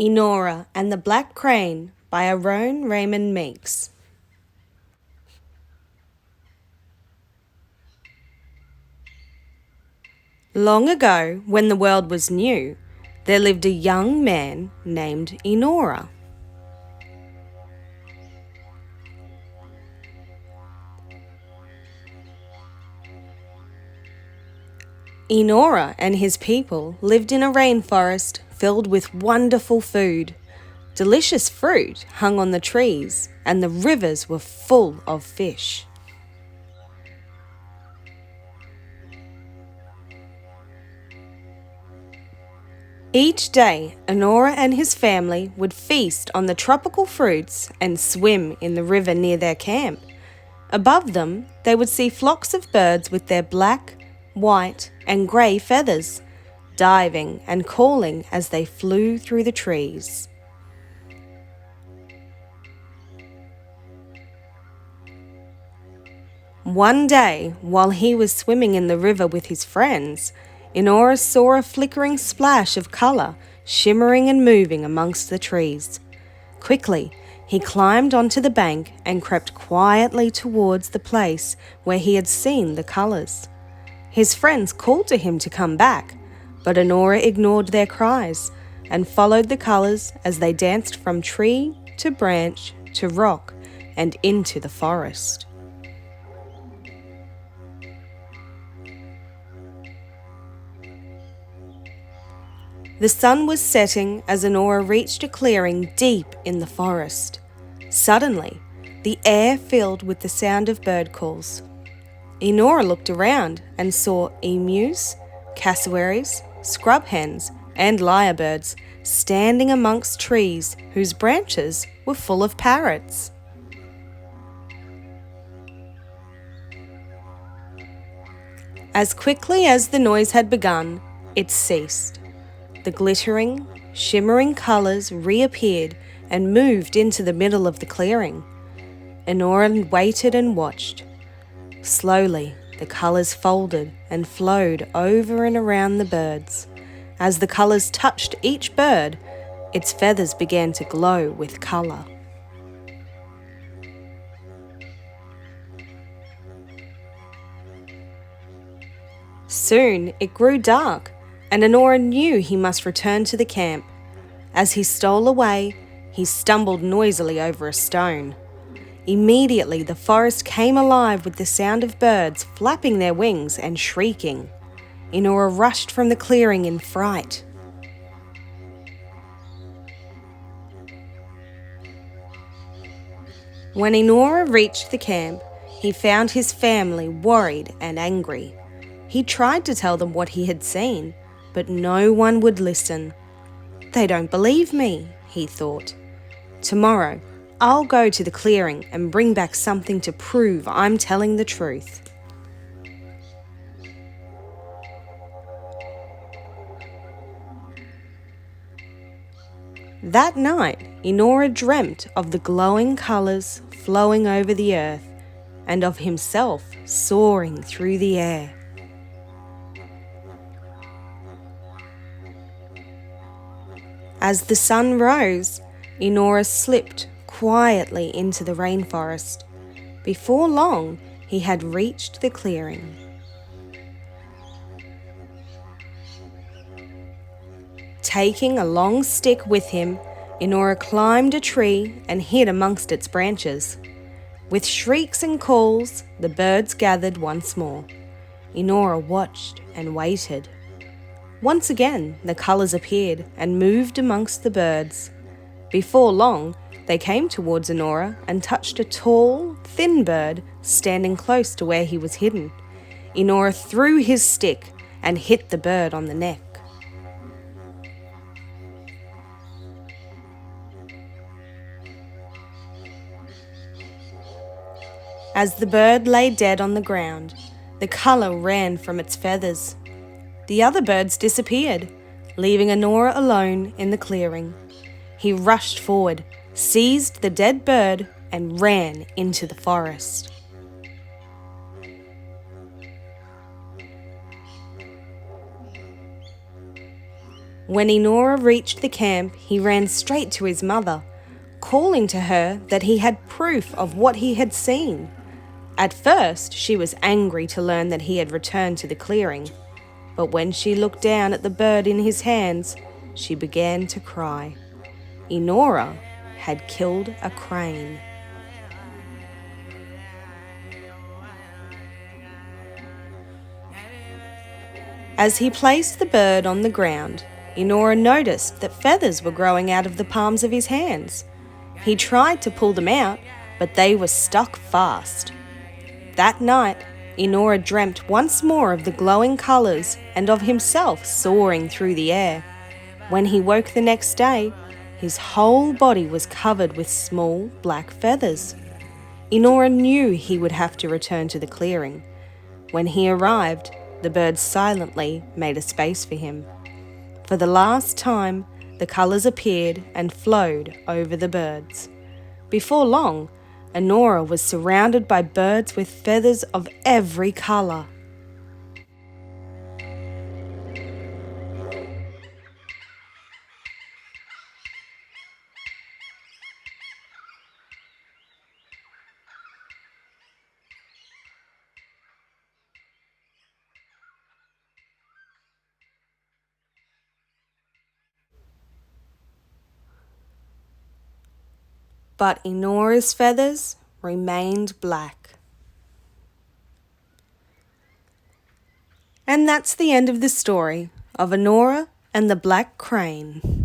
Enora and the Black Crane by Aaron Raymond Meeks. Long ago, when the world was new, there lived a young man named Enora. Enora and his people lived in a rainforest filled with wonderful food. Delicious fruit hung on the trees, and the rivers were full of fish. Each day, Enora and his family would feast on the tropical fruits and swim in the river near their camp. Above them, they would see flocks of birds with their black, white, and grey feathers, diving and calling as they flew through the trees. One day, while he was swimming in the river with his friends, Enora saw a flickering splash of colour shimmering and moving amongst the trees. Quickly, he climbed onto the bank and crept quietly towards the place where he had seen the colours. His friends called to him to come back, but Enora ignored their cries and followed the colours as they danced from tree to branch to rock and into the forest. The sun was setting as Enora reached a clearing deep in the forest. Suddenly, the air filled with the sound of bird calls. Enora looked around and saw emus, cassowaries, scrub hens, and lyrebirds standing amongst trees whose branches were full of parrots. As quickly as the noise had begun, it ceased. The glittering, shimmering colours reappeared and moved into the middle of the clearing. Enora waited and watched. Slowly, the colours folded and flowed over and around the birds. As the colours touched each bird, its feathers began to glow with colour. Soon it grew dark, and Enora knew he must return to the camp. As he stole away, he stumbled noisily over a stone. Immediately, the forest came alive with the sound of birds flapping their wings and shrieking. Enora rushed from the clearing in fright. When Enora reached the camp, he found his family worried and angry. He tried to tell them what he had seen, but no one would listen. "They don't believe me," he thought. "Tomorrow, I'll go to the clearing and bring back something to prove I'm telling the truth." That night, Enora dreamt of the glowing colours flowing over the earth and of himself soaring through the air. As the sun rose, Enora slipped quietly into the rainforest. Before long, he had reached the clearing. Taking a long stick with him, Enora climbed a tree and hid amongst its branches. With shrieks and calls, the birds gathered once more. Enora watched and waited. Once again, the colours appeared and moved amongst the birds. Before long, they came towards Enora and touched a tall, thin bird standing close to where he was hidden. Enora threw his stick and hit the bird on the neck. As the bird lay dead on the ground, the colour ran from its feathers. The other birds disappeared, leaving Enora alone in the clearing. He rushed forward, seized the dead bird, and ran into the forest. When Enora reached the camp, he ran straight to his mother, calling to her that he had proof of what he had seen. At first, she was angry to learn that he had returned to the clearing, but when she looked down at the bird in his hands, she began to cry. Enora had killed a crane. As he placed the bird on the ground, Enora noticed that feathers were growing out of the palms of his hands. He tried to pull them out, but they were stuck fast. That night, Enora dreamt once more of the glowing colours and of himself soaring through the air. When he woke the next day, his whole body was covered with small black feathers. Enora knew he would have to return to the clearing. When he arrived, the bird silently made a space for him. For the last time, the colours appeared and flowed over the birds. Before long, Enora was surrounded by birds with feathers of every colour. But Enora's feathers remained black. And that's the end of the story of Enora and the Black Crane.